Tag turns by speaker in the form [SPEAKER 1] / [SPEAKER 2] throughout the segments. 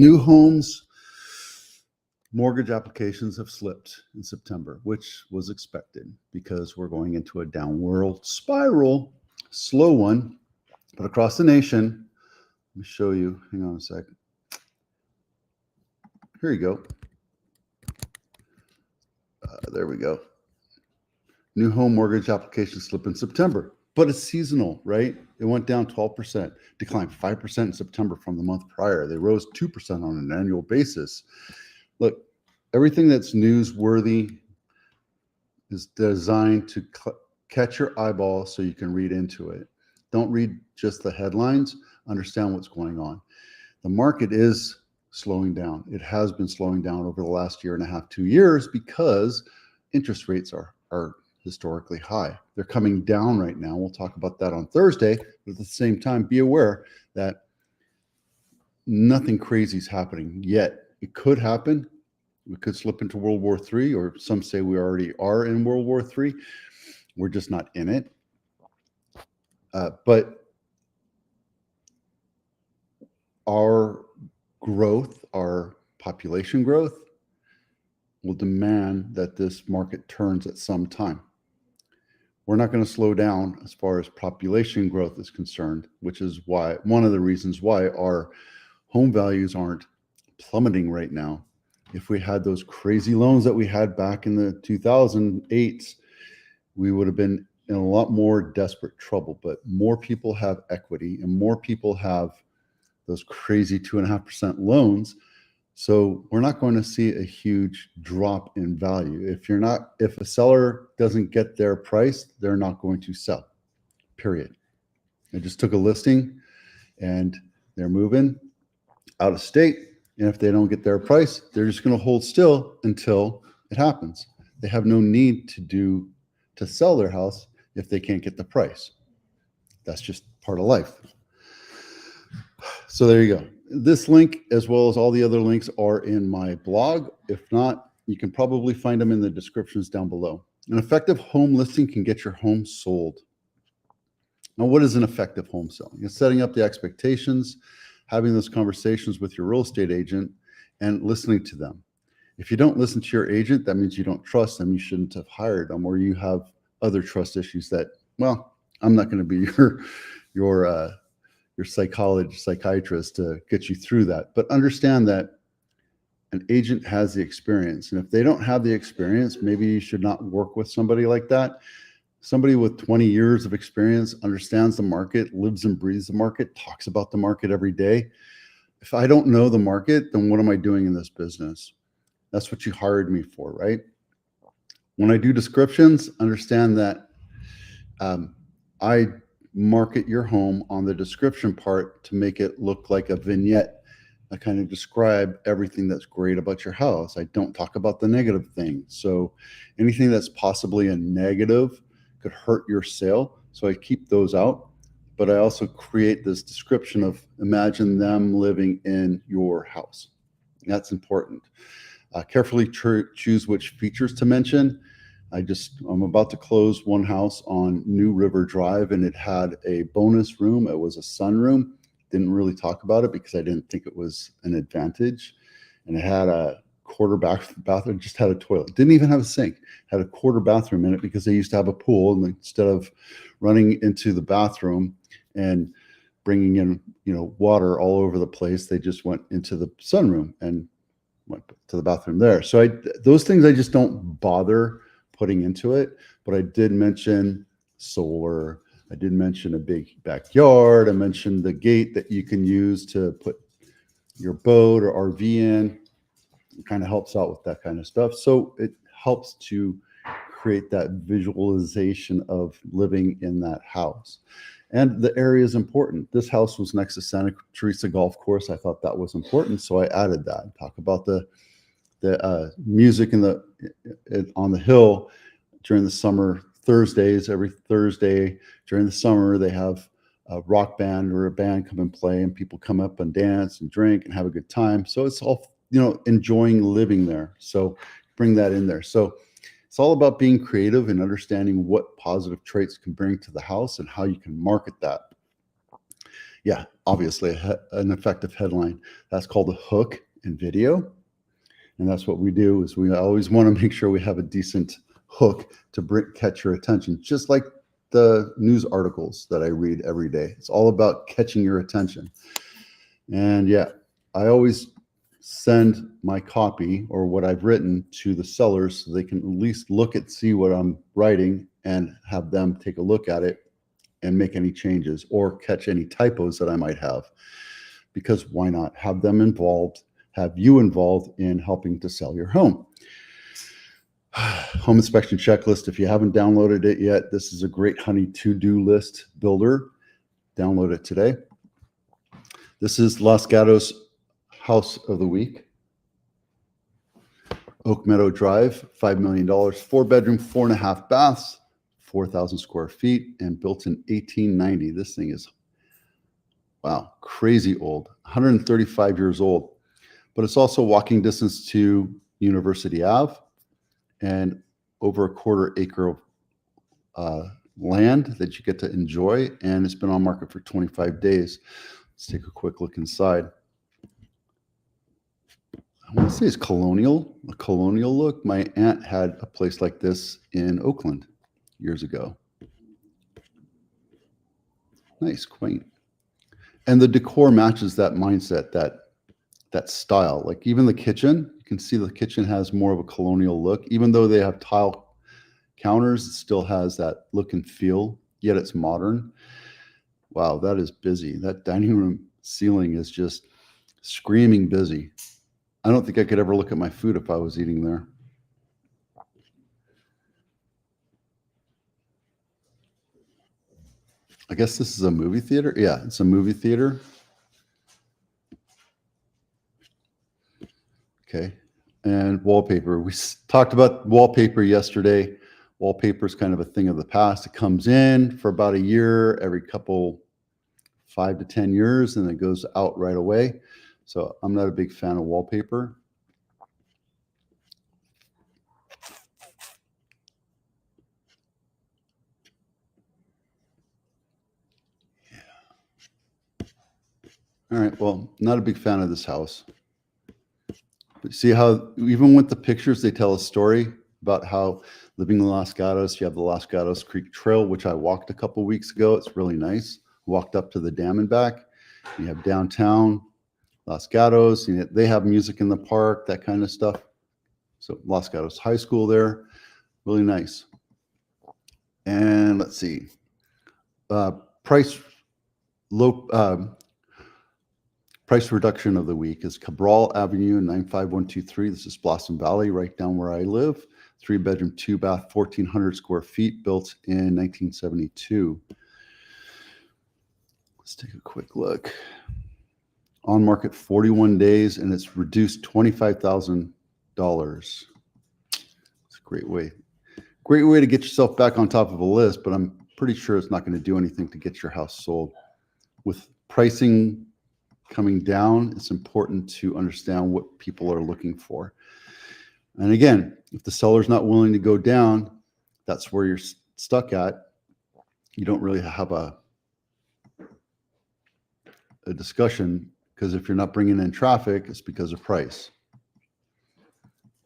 [SPEAKER 1] New homes mortgage applications have slipped in September, which was expected because we're going into a downward spiral, slow one, but across the nation. Let me show you. Hang on a second. Here you go. There we go. New home mortgage applications slip in September, but it's seasonal, right? It went down 12%, declined 5% in September from the month prior. They rose 2% on an annual basis. Look, everything that's newsworthy is designed to catch your eyeball so you can read into it. Don't read just the headlines, understand what's going on. The market is slowing down. It has been slowing down over the last year and a half, 2 years, because interest rates are historically high. They're coming down right now. We'll talk about that on Thursday, but at the same time, be aware that nothing crazy is happening yet. It could happen. We could slip into World War III, or some say we already are in World War III. We're just not in it. But our growth, our population growth, will demand that this market turns at some time. We're not going to slow down as far as population growth is concerned, which is why one of the reasons why our home values aren't plummeting right now. If we had those crazy loans that we had back in the 2008s, we would have been in a lot more desperate trouble. But more people have equity and more people have those crazy 2.5% loans. So we're not going to see a huge drop in value. If a seller doesn't get their price, they're not going to sell, period. I just took a listing and they're moving out of state. And if they don't get their price, they're just going to hold still until it happens. They have no need to sell their house if they can't get the price. That's just part of life. So there you go. This link, as well as all the other links, are in my blog. If not, you can probably find them in the descriptions down below. An effective home listing can get your home sold. Now, what is an effective home selling? It's setting up the expectations, having those conversations with your real estate agent, and listening to them. If you don't listen to your agent, that means you don't trust them. You shouldn't have hired them, or you have other trust issues that, well, I'm not going to be your psychiatrist to get you through that. But understand that an agent has the experience. And if they don't have the experience, maybe you should not work with somebody like that. Somebody with 20 years of experience understands the market, lives and breathes the market, talks about the market every day. If I don't know the market, then what am I doing in this business? That's what you hired me for, right? When I do descriptions, understand that I market your home on the description part to make it look like a vignette. I kind of describe everything that's great about your house. I don't talk about the negative things. So anything that's possibly a negative could hurt your sale. So I keep those out, but I also create this description of imagine them living in your house. That's important. Carefully choose which features to mention. I'm about to close one house on New River Drive, and it had a bonus room. It was a sunroom. Didn't really talk about it because I didn't think it was an advantage. And it had a quarter bathroom, just had a toilet. Didn't even have a sink. Had a quarter bathroom in it because they used to have a pool, and instead of running into the bathroom and bringing in, water all over the place, they just went into the sunroom and went to the bathroom there. So those things I just don't bother putting into it, but I did mention solar. I did mention a big backyard. I mentioned the gate that you can use to put your boat or RV in. It kind of helps out with that kind of stuff. So it helps to create that visualization of living in that house. And the area is important. This house was next to Santa Teresa Golf Course. I thought that was important, so I added that. Talk about the music on the hill during the summer. Thursdays, every Thursday during the summer, they have a rock band or a band come and play, and people come up and dance and drink and have a good time. So it's all, enjoying living there. So bring that in there. So it's all about being creative and understanding what positive traits can bring to the house and how you can market that. Yeah, obviously an effective headline. That's called a hook in video. And that's what we do is we always want to make sure we have a decent hook to catch your attention, just like the news articles that I read every day. It's all about catching your attention. And yeah, I always send my copy or what I've written to the sellers so they can at least see what I'm writing and have them take a look at it and make any changes or catch any typos that I might have. Because why not have them involved, have you involved in helping to sell your home? Home inspection checklist. If you haven't downloaded it yet, this is a great honey to-do list builder. Download it today. This is Los Gatos House of the Week. Oak Meadow Drive, $5 million, 4-bedroom, 4.5 baths, 4,000 square feet, and built in 1890. This thing is, wow, crazy old, 135 years old. But it's also walking distance to University Ave and over a 1/4 acre of land that you get to enjoy. And it's been on market for 25 days. Let's take a quick look inside. I want to say it's colonial, a colonial look. My aunt had a place like this in Oakland years ago. Nice, quaint. And the decor matches that mindset, that style. Like even the kitchen, you can see the kitchen has more of a colonial look. Even though they have tile counters, it still has that look and feel, yet it's modern. Wow, that is busy. That dining room ceiling is just screaming busy. I don't think I could ever look at my food if I was eating there. I guess this is a movie theater. Yeah, it's a movie theater. Okay. And wallpaper. We talked about wallpaper yesterday. Wallpaper is kind of a thing of the past. It comes in for about a year, every couple 5 to 10 years, and it goes out right away. So I'm not a big fan of wallpaper. All right, well, not a big fan of this house. But see how even with the pictures, they tell a story about how living in Los Gatos, you have the Los Gatos Creek Trail, which I walked a couple weeks ago. It's really nice. Walked up to the dam and back. You have downtown Los Gatos. They have music in the park, that kind of stuff. So Los Gatos High School there, really nice. And let's see, price reduction of the week is Cabral Avenue, 95123. This is Blossom Valley, right down where I live. 3-bedroom, 2-bath, 1,400 square feet, built in 1972. Let's take a quick look. On market 41 days, and it's reduced $25,000. It's a great way to get yourself back on top of a list, but I'm pretty sure it's not going to do anything to get your house sold. With pricing coming down, it's important to understand what people are looking for. And again, if the seller's not willing to go down, that's where you're stuck at. You don't really have a discussion, because if you're not bringing in traffic, it's because of price.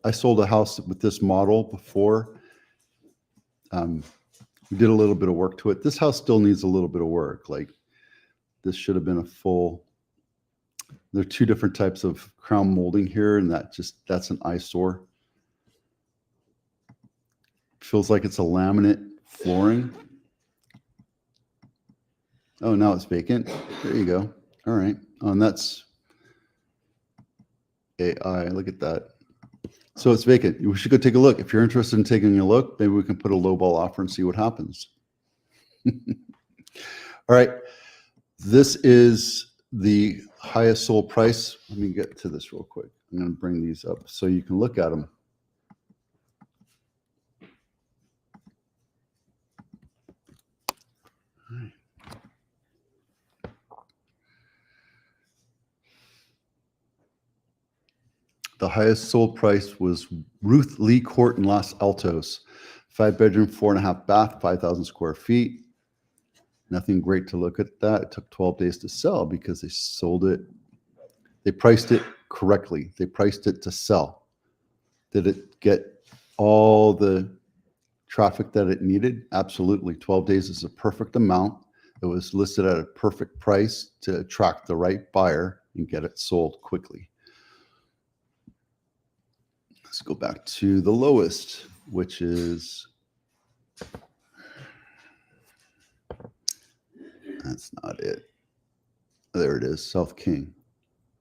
[SPEAKER 1] I sold a house with this model before. We did a little bit of work to it. This house still needs a little bit of work. Like this should have been a full. There are 2 different types of crown molding here, and that's an eyesore. Feels like it's a laminate flooring. Oh, now it's vacant. There you go. All right. Oh, and that's AI. Look at that. So it's vacant. We should go take a look. If you're interested in taking a look, maybe we can put a lowball offer and see what happens. All right. This is the highest sold price. Let me get to this real quick. I'm going to bring these up so you can look at them. All right. The highest sold price was Ruth Lee Court in Los Altos. 5-bedroom, 4.5 bath, 5,000 square feet. Nothing great to look at that. It took 12 days to sell because they sold it. They priced it correctly. They priced it to sell. Did it get all the traffic that it needed? Absolutely. 12 days is a perfect amount. It was listed at a perfect price to attract the right buyer and get it sold quickly. Let's go back to the lowest, which is, that's not it. There it is, South King.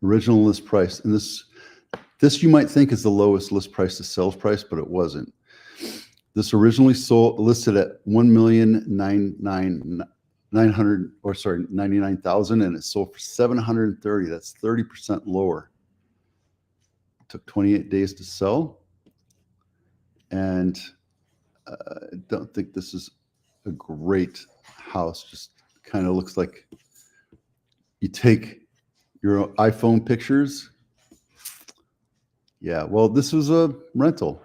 [SPEAKER 1] Original list price. And this you might think is the lowest list price to sales price, but it wasn't. This originally listed at $1,099,000, and it sold for $730,000. That's 30% lower. It took 28 days to sell, and I don't think this is a great house. Just kind of looks like you take your iPhone pictures. Yeah, well, this was a rental,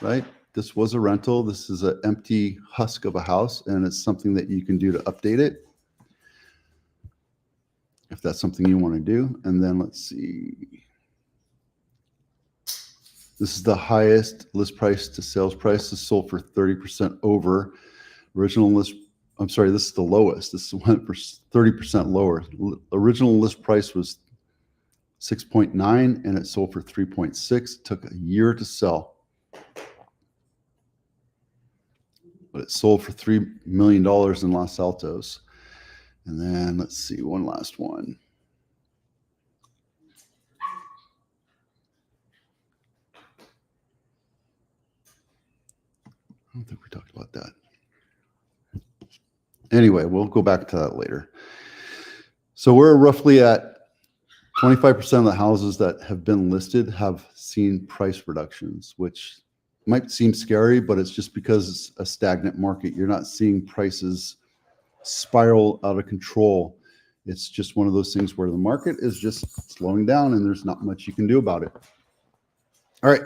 [SPEAKER 1] right? This was a rental. This is an empty husk of a house, and it's something that you can do to update it if that's something you want to do. And then let's see. This is the highest list price to sales price. This sold for 30% over. Original list, I'm sorry, this is the lowest. This went for 30% lower. Original list price was 6.9, and it sold for 3.6. Took a year to sell. But it sold for $3 million in Los Altos. And then let's see, one last one. I don't think we talked about that. Anyway, we'll go back to that later. So we're roughly at 25% of the houses that have been listed have seen price reductions, which might seem scary, but it's just because it's a stagnant market. You're not seeing prices spiral out of control. It's just one of those things where the market is just slowing down and there's not much you can do about it. All right.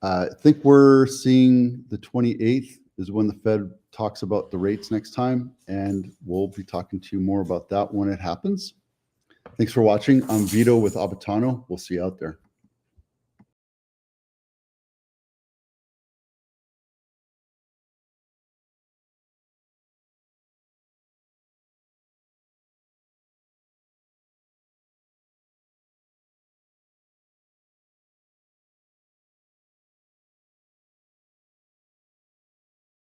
[SPEAKER 1] I think we're seeing the 28th is when the Fed talks about the rates next time, and we'll be talking to you more about that when it happens. Thanks for watching. I'm Vito with Abitano. We'll see you out there.